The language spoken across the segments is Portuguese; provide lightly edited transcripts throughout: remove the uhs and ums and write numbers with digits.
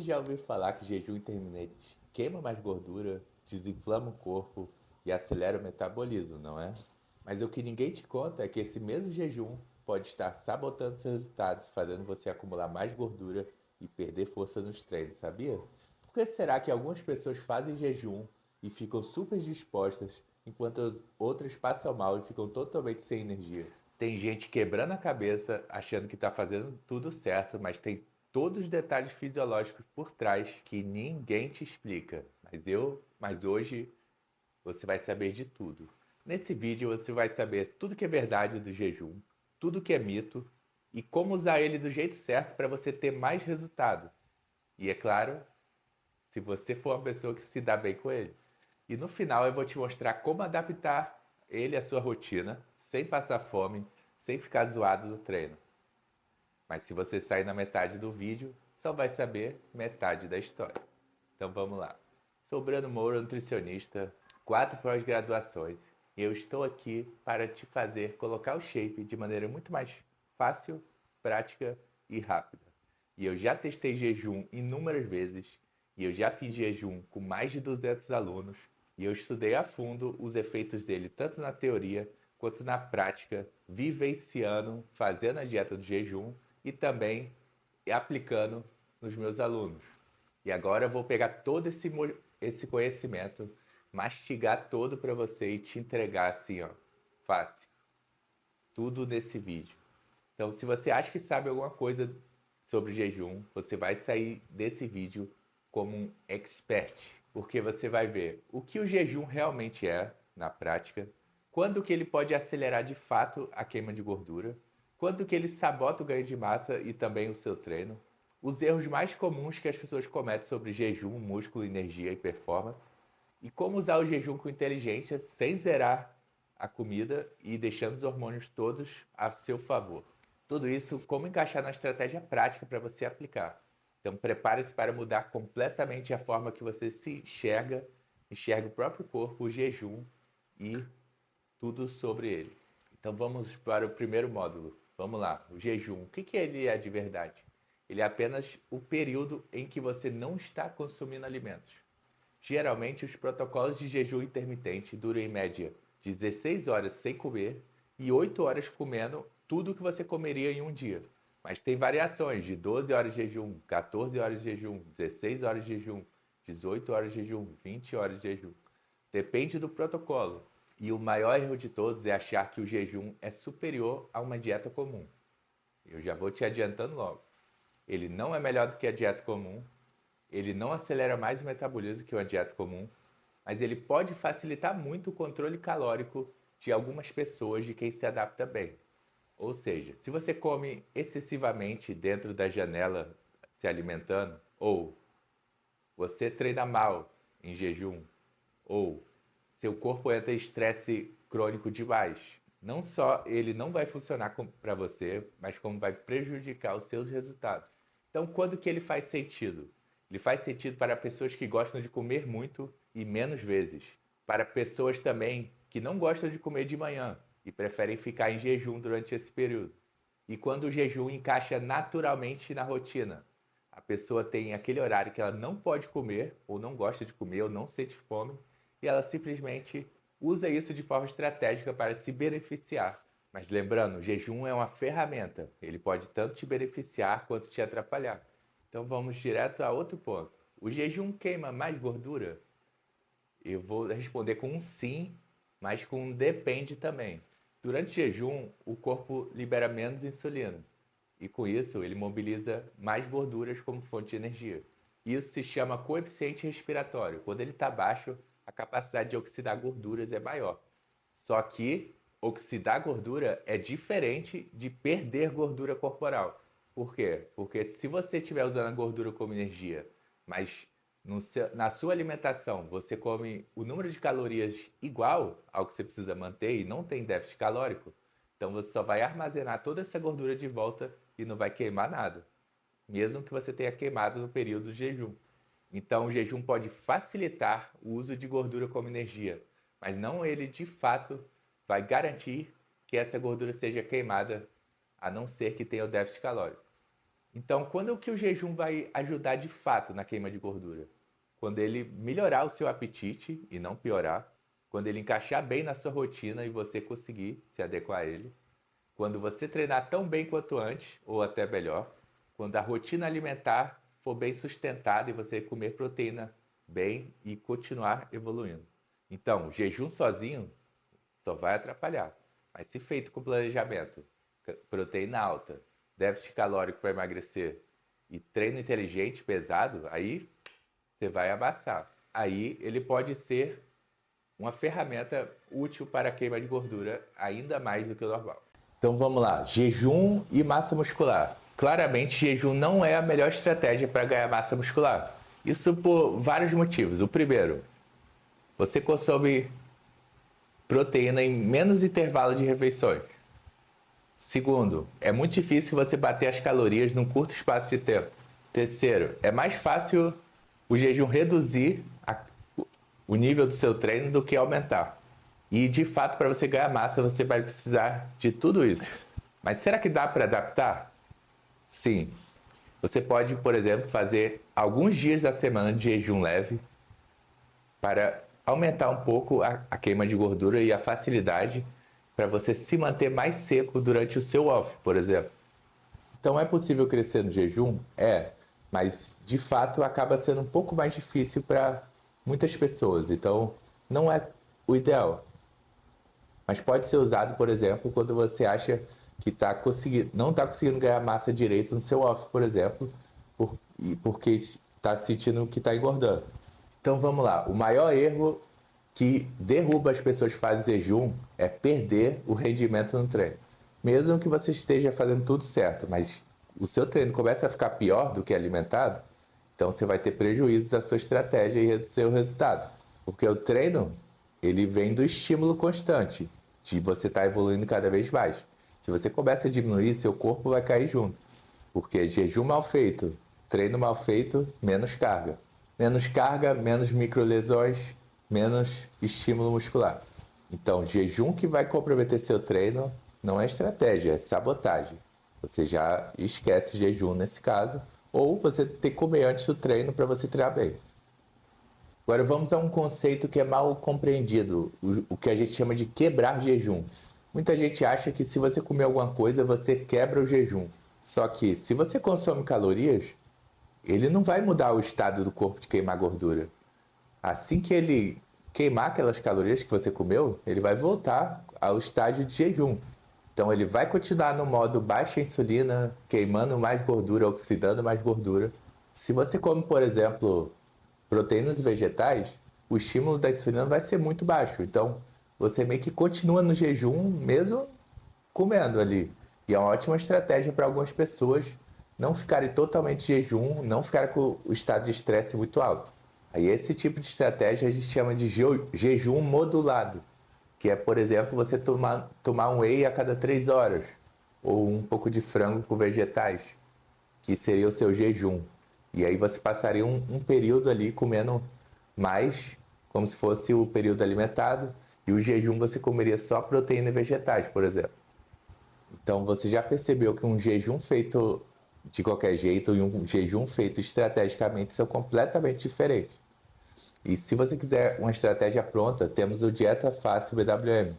Você já ouviu falar que jejum intermitente queima mais gordura, desinflama o corpo e acelera o metabolismo, não é? Mas o que ninguém te conta é que esse mesmo jejum pode estar sabotando seus resultados, fazendo você acumular mais gordura e perder força nos treinos, sabia? Por que será que algumas pessoas fazem jejum e ficam super dispostas, enquanto as outras passam mal e ficam totalmente sem energia? Tem gente quebrando a cabeça, achando que está fazendo tudo certo, mas tem todos os detalhes fisiológicos por trás que ninguém te explica. Mas hoje você vai saber de tudo. Nesse vídeo você vai saber tudo que é verdade do jejum, tudo que é mito e como usar ele do jeito certo para você ter mais resultado. E é claro, se você for uma pessoa que se dá bem com ele. E no final eu vou te mostrar como adaptar ele à sua rotina, sem passar fome, sem ficar zoado no treino. Mas se você sair na metade do vídeo, só vai saber metade da história. Então vamos lá. Sou Breno Moura, nutricionista, 4 pós-graduações, e eu estou aqui para te fazer colocar o shape de maneira muito mais fácil, prática e rápida. E eu já testei jejum inúmeras vezes, e eu já fiz jejum com mais de 200 alunos, e eu estudei a fundo os efeitos dele tanto na teoria quanto na prática, vivenciando, fazendo a dieta do jejum e também aplicando nos meus alunos. E agora eu vou pegar todo esse conhecimento, mastigar todo para você e te entregar assim, ó, fácil. Tudo nesse vídeo. Então, se você acha que sabe alguma coisa sobre jejum, você vai sair desse vídeo como um expert, porque você vai ver o que o jejum realmente é na prática, quando que ele pode acelerar de fato a queima de gordura, quando que ele sabota o ganho de massa e também o seu treino, os erros mais comuns que as pessoas cometem sobre jejum, músculo, energia e performance, e como usar o jejum com inteligência sem zerar a comida e deixando os hormônios todos a seu favor. Tudo isso, como encaixar na estratégia prática para você aplicar. Então, prepare-se para mudar completamente a forma que você se enxerga, enxerga o próprio corpo, o jejum e tudo sobre ele. Então, vamos para o primeiro módulo. Vamos lá, o jejum. O que ele é de verdade? Ele é apenas o período em que você não está consumindo alimentos. Geralmente, os protocolos de jejum intermitente duram em média 16 horas sem comer e 8 horas comendo tudo o que você comeria em um dia. Mas tem variações de 12 horas de jejum, 14 horas de jejum, 16 horas de jejum, 18 horas de jejum, 20 horas de jejum. Depende do protocolo. E o maior erro de todos é achar que o jejum é superior a uma dieta comum. Eu já vou te adiantando logo. Ele não é melhor do que a dieta comum, ele não acelera mais o metabolismo que uma dieta comum, mas ele pode facilitar muito o controle calórico de algumas pessoas de quem se adapta bem. Ou seja, se você come excessivamente dentro da janela se alimentando, ou você treina mal em jejum, ou seu corpo entra em estresse crônico demais, não só ele não vai funcionar para você, mas como vai prejudicar os seus resultados. Então, quando que ele faz sentido? Ele faz sentido para pessoas que gostam de comer muito e menos vezes. Para pessoas também que não gostam de comer de manhã e preferem ficar em jejum durante esse período. E quando o jejum encaixa naturalmente na rotina, a pessoa tem aquele horário que ela não pode comer, ou não gosta de comer, ou não sente fome, e ela simplesmente usa isso de forma estratégica para se beneficiar. Mas lembrando, o jejum é uma ferramenta, ele pode tanto te beneficiar quanto te atrapalhar. Então vamos direto a outro ponto. O jejum queima mais gordura? Eu vou responder com um sim, mas com um depende também. Durante o jejum, o corpo libera menos insulina e com isso ele mobiliza mais gorduras como fonte de energia. Isso se chama coeficiente respiratório. Quando ele está baixo, a capacidade de oxidar gorduras é maior. Só que oxidar gordura é diferente de perder gordura corporal. Por quê? Porque se você estiver usando a gordura como energia, mas na sua alimentação você come o número de calorias igual ao que você precisa manter e não tem déficit calórico, então você só vai armazenar toda essa gordura de volta e não vai queimar nada, mesmo que você tenha queimado no período de jejum. Então o jejum pode facilitar o uso de gordura como energia, mas não ele de fato vai garantir que essa gordura seja queimada, a não ser que tenha o déficit calórico. Então, quando que o jejum vai ajudar de fato na queima de gordura? Quando ele melhorar o seu apetite e não piorar, quando ele encaixar bem na sua rotina e você conseguir se adequar a ele, quando você treinar tão bem quanto antes, ou até melhor, quando a rotina alimentar for bem sustentada e você comer proteína bem e continuar evoluindo. Então, jejum sozinho só vai atrapalhar. Mas se feito com planejamento, proteína alta, déficit calórico para emagrecer e treino inteligente, pesado, aí você vai amassar. Aí ele pode ser uma ferramenta útil para a queima de gordura ainda mais do que o normal. Então vamos lá, jejum e massa muscular. Claramente, jejum não é a melhor estratégia para ganhar massa muscular. Isso por vários motivos. O primeiro, você consome proteína em menos intervalo de refeições. Segundo, é muito difícil você bater as calorias num curto espaço de tempo. Terceiro, é mais fácil o jejum reduzir o nível do seu treino do que aumentar. E de fato, para você ganhar massa, você vai precisar de tudo isso. Mas será que dá para adaptar? Sim. Você pode, por exemplo, fazer alguns dias da semana de jejum leve para aumentar um pouco a queima de gordura e a facilidade para você se manter mais seco durante o seu off, por exemplo. Então é possível crescer no jejum? É, mas de fato acaba sendo um pouco mais difícil para muitas pessoas. Então não é o ideal. Mas pode ser usado, por exemplo, quando você acha que não está conseguindo ganhar massa direito no seu off, por exemplo, porque está sentindo que está engordando. Então vamos lá, o maior erro que derruba as pessoas que fazem jejum é perder o rendimento no treino. Mesmo que você esteja fazendo tudo certo, mas o seu treino começa a ficar pior do que alimentado, então você vai ter prejuízos da sua estratégia e seu resultado. Porque o treino, ele vem do estímulo constante, de você estar evoluindo cada vez mais. Se você começa a diminuir, seu corpo vai cair junto. Porque jejum mal feito, treino mal feito, menos carga. Menos carga, menos microlesões, menos estímulo muscular. Então, jejum que vai comprometer seu treino não é estratégia, é sabotagem. Você já esquece jejum nesse caso, ou você tem que comer antes do treino para você treinar bem. Agora vamos a um conceito que é mal compreendido, o que a gente chama de quebrar jejum. Muita gente acha que se você comer alguma coisa, você quebra o jejum. Só que se você consome calorias, ele não vai mudar o estado do corpo de queimar gordura. Assim que ele queimar aquelas calorias que você comeu, ele vai voltar ao estágio de jejum. Então ele vai continuar no modo baixa insulina, queimando mais gordura, oxidando mais gordura. Se você come, por exemplo, proteínas vegetais, o estímulo da insulina vai ser muito baixo. Então você meio que continua no jejum mesmo comendo ali. E é uma ótima estratégia para algumas pessoas não ficarem totalmente de jejum, não ficarem com o estado de estresse muito alto. Aí esse tipo de estratégia a gente chama de jejum modulado, que é, por exemplo, você tomar um whey a cada 3 horas, ou um pouco de frango com vegetais, que seria o seu jejum. E aí você passaria um período ali comendo mais, como se fosse o período alimentado, e o jejum você comeria só proteína e vegetais, por exemplo. Então você já percebeu que um jejum feito de qualquer jeito e um jejum feito estrategicamente são completamente diferentes. E se você quiser uma estratégia pronta, temos o Dieta Fácil BWM,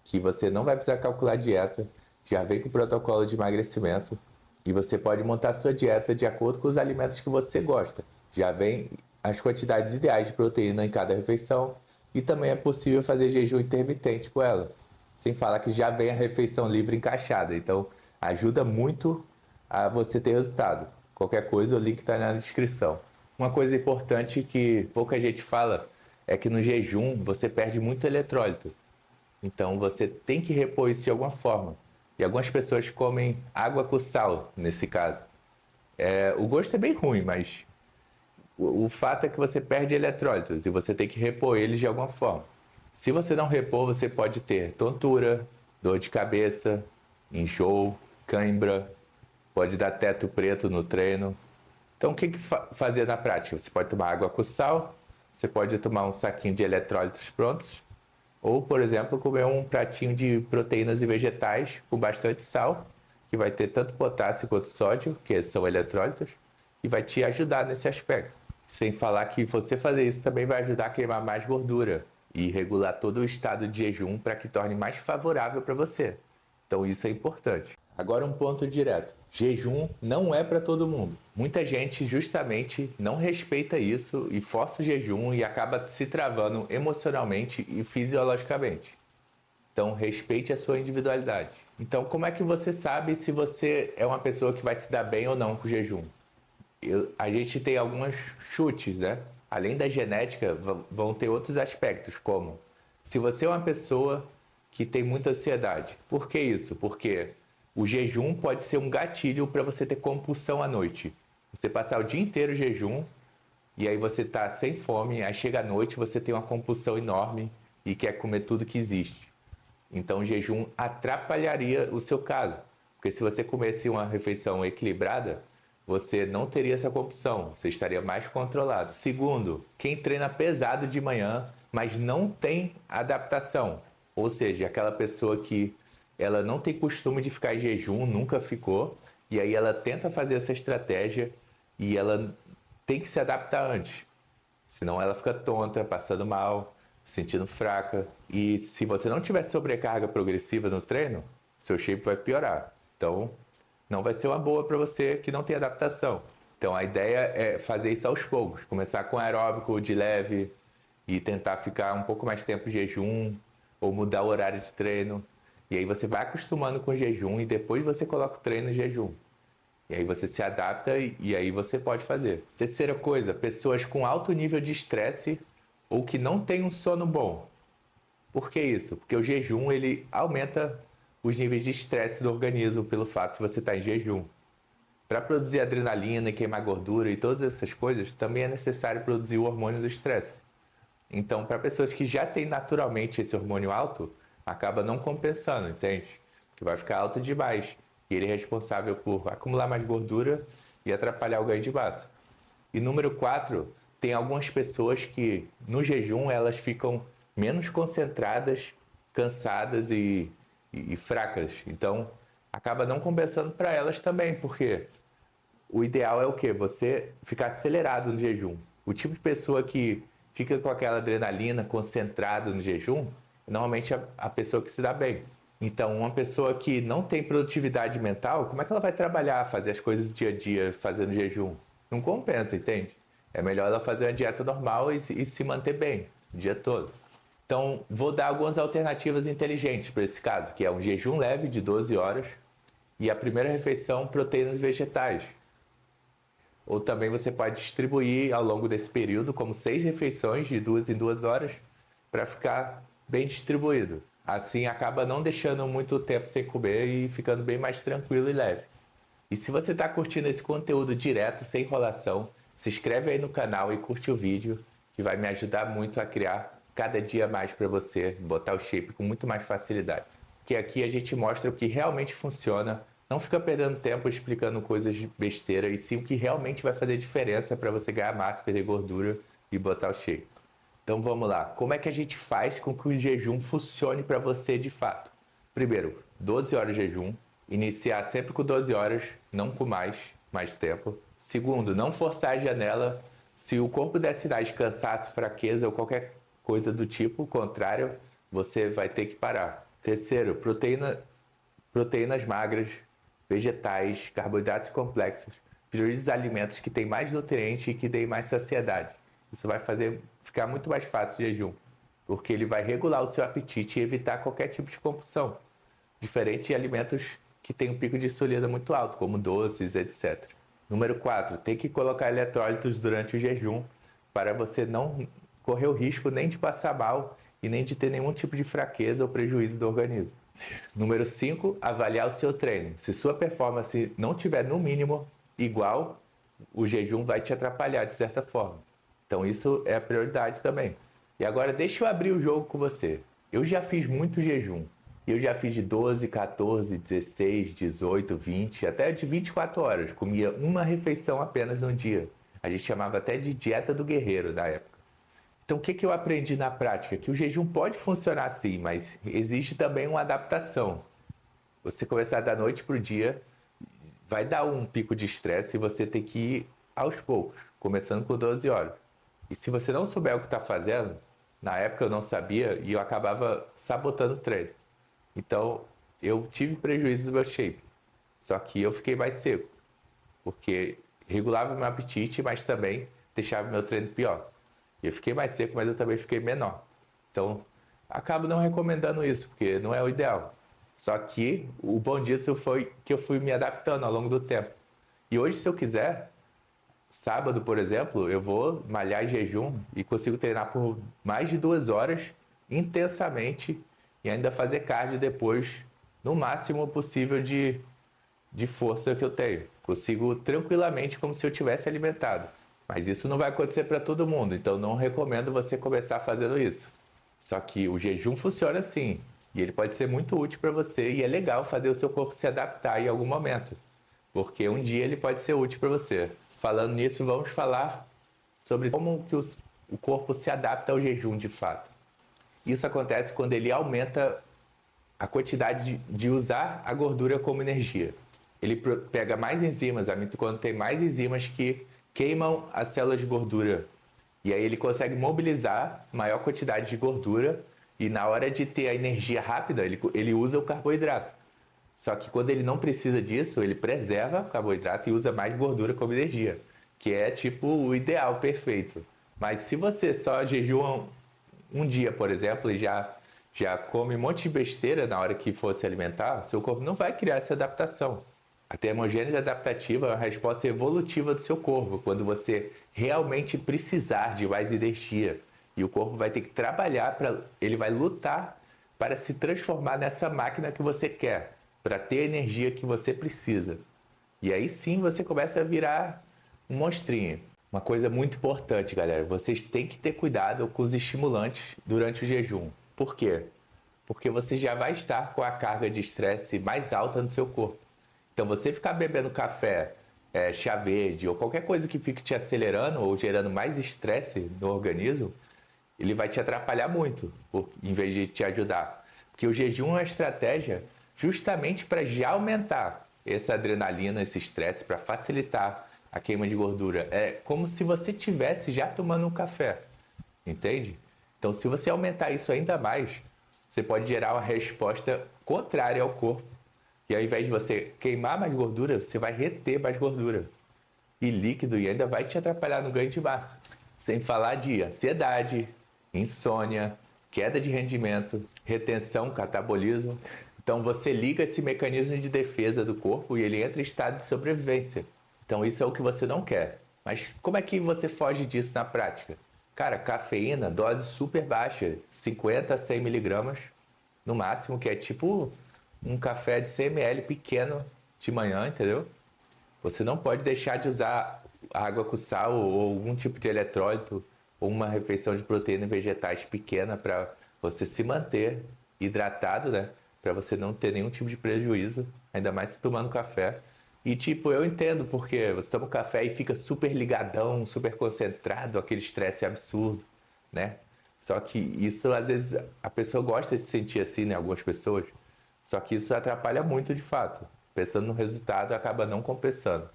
que você não vai precisar calcular dieta, já vem com o protocolo de emagrecimento e você pode montar a sua dieta de acordo com os alimentos que você gosta. Já vem as quantidades ideais de proteína em cada refeição e também é possível fazer jejum intermitente com ela. Sem falar que já vem a refeição livre encaixada, então ajuda muito a você ter resultado. Qualquer coisa, o link está na descrição. Uma coisa importante que pouca gente fala é que no jejum você perde muito eletrólito. Então você tem que repor isso de alguma forma. E algumas pessoas comem água com sal, nesse caso. O gosto é bem ruim, mas o fato é que você perde eletrólitos e você tem que repor eles de alguma forma. Se você não repor, você pode ter tontura, dor de cabeça, enjoo, cãibra, pode dar teto preto no treino. Então, o que fazer na prática? Você pode tomar água com sal, você pode tomar um saquinho de eletrólitos prontos, ou, por exemplo, comer um pratinho de proteínas e vegetais com bastante sal, que vai ter tanto potássio quanto sódio, que são eletrólitos, e vai te ajudar nesse aspecto. Sem falar que você fazer isso também vai ajudar a queimar mais gordura e regular todo o estado de jejum para que torne mais favorável para você. Então isso é importante. Agora um ponto direto. Jejum não é para todo mundo. Muita gente justamente não respeita isso e força o jejum e acaba se travando emocionalmente e fisiologicamente. Então respeite a sua individualidade. Então como é que você sabe se você é uma pessoa que vai se dar bem ou não com o jejum? A gente tem alguns chutes, né? Além da genética, vão ter outros aspectos, como se você é uma pessoa que tem muita ansiedade. Por que isso? Porque o jejum pode ser um gatilho para você ter compulsão à noite. Você passar o dia inteiro em jejum e aí você tá sem fome, aí chega à noite você tem uma compulsão enorme e quer comer tudo que existe. Então o jejum atrapalharia o seu caso. Porque se você comesse uma refeição equilibrada, você não teria essa compulsão, você estaria mais controlado. Segundo, quem treina pesado de manhã, mas não tem adaptação, ou seja, aquela pessoa que ela não tem costume de ficar em jejum, nunca ficou, e aí ela tenta fazer essa estratégia e ela tem que se adaptar antes. Senão ela fica tonta, passando mal, sentindo fraca. E se você não tiver sobrecarga progressiva no treino, seu shape vai piorar. Então, não vai ser uma boa para você que não tem adaptação. Então, a ideia é fazer isso aos poucos. Começar com aeróbico de leve e tentar ficar um pouco mais tempo em jejum ou mudar o horário de treino. E aí você vai acostumando com o jejum e depois você coloca o treino em jejum. E aí você se adapta e aí você pode fazer. Terceira coisa, pessoas com alto nível de estresse ou que não têm um sono bom. Por que isso? Porque o jejum ele aumenta os níveis de estresse do organismo pelo fato de você estar em jejum. Para produzir adrenalina e queimar gordura e todas essas coisas, também é necessário produzir o hormônio do estresse. Então, para pessoas que já têm naturalmente esse hormônio alto, acaba não compensando, entende? Que vai ficar alto demais. E ele é responsável por acumular mais gordura e atrapalhar o ganho de massa. E número 4, tem algumas pessoas que no jejum elas ficam menos concentradas, cansadas e fracas. Então, acaba não compensando para elas também, porque o ideal é o quê? Você ficar acelerado no jejum. O tipo de pessoa que fica com aquela adrenalina concentrada no jejum, normalmente é a pessoa que se dá bem. Então, uma pessoa que não tem produtividade mental, como é que ela vai trabalhar, fazer as coisas do dia a dia fazendo jejum? Não compensa, entende? É melhor ela fazer uma dieta normal e se manter bem o dia todo. Então, vou dar algumas alternativas inteligentes para esse caso, que é um jejum leve de 12 horas e a primeira refeição proteínas vegetais. Ou também você pode distribuir ao longo desse período como 6 refeições de 2 em 2 horas para ficar bem distribuído. Assim acaba não deixando muito tempo sem comer e ficando bem mais tranquilo e leve. E se você está curtindo esse conteúdo direto, sem enrolação, se inscreve aí no canal e curte o vídeo, que vai me ajudar muito a criar cada dia mais para você, botar o shape com muito mais facilidade. Porque aqui a gente mostra o que realmente funciona, não fica perdendo tempo explicando coisas de besteira, e sim o que realmente vai fazer diferença para você ganhar massa, perder gordura e botar o shape. Então vamos lá, como é que a gente faz com que o jejum funcione para você de fato? Primeiro, 12 horas de jejum, iniciar sempre com 12 horas, não com mais tempo. Segundo, não forçar a janela. Se o corpo der sinais de cansaço, fraqueza ou qualquer coisa do tipo, contrário, você vai ter que parar. Terceiro, proteínas magras, vegetais, carboidratos complexos. Priorize alimentos que têm mais nutrientes e que deem mais saciedade. Isso vai fazer ficar muito mais fácil o jejum, porque ele vai regular o seu apetite e evitar qualquer tipo de compulsão, diferente de alimentos que têm um pico de insulina muito alto, como doces, etc. Número 4, tem que colocar eletrólitos durante o jejum para você não correr o risco nem de passar mal e nem de ter nenhum tipo de fraqueza ou prejuízo do organismo. Número 5, avaliar o seu treino. Se sua performance não tiver no mínimo igual, o jejum vai te atrapalhar de certa forma. Então isso é a prioridade também. E agora deixa eu abrir o jogo com você. Eu já fiz muito jejum. Eu já fiz de 12, 14, 16, 18, 20, até de 24 horas. Comia uma refeição apenas no dia. A gente chamava até de dieta do guerreiro na época. Então o que eu aprendi na prática? Que o jejum pode funcionar sim, mas existe também uma adaptação. Você começar da noite pro dia, vai dar um pico de estresse e você tem que ir aos poucos, começando com 12 horas. E se você não souber o que está fazendo, na época eu não sabia e eu acabava sabotando o treino. Então eu tive prejuízo no meu shape. Só que eu fiquei mais seco, porque regulava meu apetite, mas também deixava meu treino pior. Eu fiquei mais seco, mas eu também fiquei menor. Então, acabo não recomendando isso, porque não é o ideal. Só que o bom disso foi que eu fui me adaptando ao longo do tempo. E hoje, se eu quiser, sábado, por exemplo, eu vou malhar em jejum e consigo treinar por mais de 2 horas intensamente e ainda fazer cardio depois, no máximo possível de força que eu tenho. Consigo tranquilamente, como se eu tivesse alimentado. Mas isso não vai acontecer para todo mundo, então não recomendo você começar fazendo isso. Só que o jejum funciona assim, e ele pode ser muito útil para você e é legal fazer o seu corpo se adaptar em algum momento, porque um dia ele pode ser útil para você. Falando nisso, vamos falar sobre como que o corpo se adapta ao jejum de fato. Isso acontece quando ele aumenta a quantidade de usar a gordura como energia. Ele pega mais enzimas, a mitocôndria tem mais enzimas que queimam as células de gordura. E aí ele consegue mobilizar maior quantidade de gordura e na hora de ter a energia rápida, ele usa o carboidrato. Só que quando ele não precisa disso, ele preserva o carboidrato e usa mais gordura como energia, que é tipo o ideal perfeito. Mas se você só jejua um dia, por exemplo, e já come um monte de besteira na hora que for se alimentar, seu corpo não vai criar essa adaptação. A termogênese adaptativa é a resposta evolutiva do seu corpo, quando você realmente precisar de mais energia. E o corpo vai ter que trabalhar, ele vai lutar para se transformar nessa máquina que você quer, para ter a energia que você precisa. E aí sim você começa a virar um monstrinho. Uma coisa muito importante, galera, vocês têm que ter cuidado com os estimulantes durante o jejum. Por quê? Porque você já vai estar com a carga de estresse mais alta no seu corpo. Então, você ficar bebendo café, chá verde ou qualquer coisa que fique te acelerando ou gerando mais estresse no organismo, ele vai te atrapalhar muito, em vez de te ajudar. Porque o jejum é uma estratégia justamente para já aumentar essa adrenalina, esse estresse, para facilitar a queima de gordura. É como se você estivesse já tomando um café, entende? Então, se você aumentar isso ainda mais, você pode gerar uma resposta contrária ao corpo. E ao invés de você queimar mais gordura, você vai reter mais gordura e líquido e ainda vai te atrapalhar no ganho de massa. Sem falar de ansiedade, insônia, queda de rendimento, retenção, catabolismo. Então você liga esse mecanismo de defesa do corpo e ele entra em estado de sobrevivência. Então isso é o que você não quer. Mas como é que você foge disso na prática? Cara, cafeína, dose super baixa, 50 a 100 miligramas no máximo, que é tipo um café de 100 ml pequeno de manhã, entendeu? Você não pode deixar de usar água com sal ou algum tipo de eletrólito ou uma refeição de proteína vegetais pequena para você se manter hidratado, né? Para você não ter nenhum tipo de prejuízo, ainda mais se tomando café. E tipo, eu entendo porque você toma um café e fica super ligadão, super concentrado, aquele estresse absurdo, né? Só que isso, às vezes, a pessoa gosta de se sentir assim, né? Algumas pessoas. Só que isso atrapalha muito de fato. Pensando no resultado, acaba não compensando.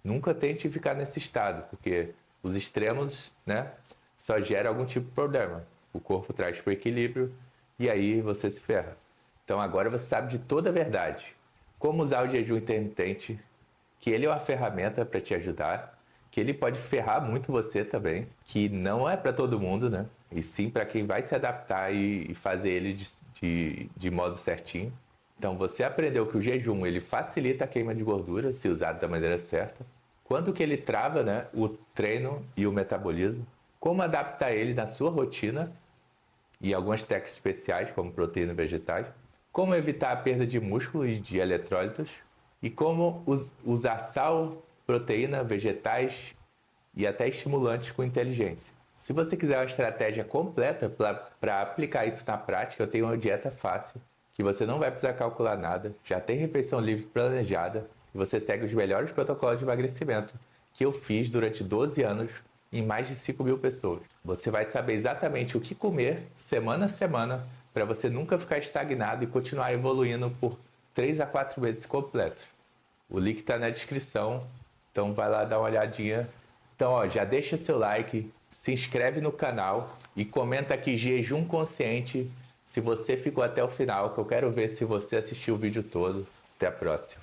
Nunca tente ficar nesse estado, porque os extremos, né, só geram algum tipo de problema. O corpo traz para o equilíbrio e aí você se ferra. Então agora você sabe de toda a verdade. Como usar o jejum intermitente, que ele é uma ferramenta para te ajudar, que ele pode ferrar muito você também, que não é para todo mundo, né? E sim para quem vai se adaptar e fazer ele de modo certinho. Então você aprendeu que o jejum ele facilita a queima de gordura se usado da maneira certa. Quando que ele trava, né, o treino e o metabolismo. Como adaptar ele na sua rotina e algumas técnicas especiais como proteína e vegetais. Como evitar a perda de músculo e de eletrólitos. E como usar sal, proteína, vegetais e até estimulantes com inteligência. Se você quiser uma estratégia completa para aplicar isso na prática, eu tenho uma dieta fácil, que você não vai precisar calcular nada, já tem refeição livre planejada e você segue os melhores protocolos de emagrecimento que eu fiz durante 12 anos em mais de 5.000 pessoas. Você vai saber exatamente o que comer semana a semana para você nunca ficar estagnado e continuar evoluindo por 3 a 4 meses completo. O link tá na descrição, então vai lá dar uma olhadinha. Então, ó, já deixa seu like, se inscreve no canal e comenta aqui jejum consciente se você ficou até o final, que eu quero ver se você assistiu o vídeo todo. Até a próxima.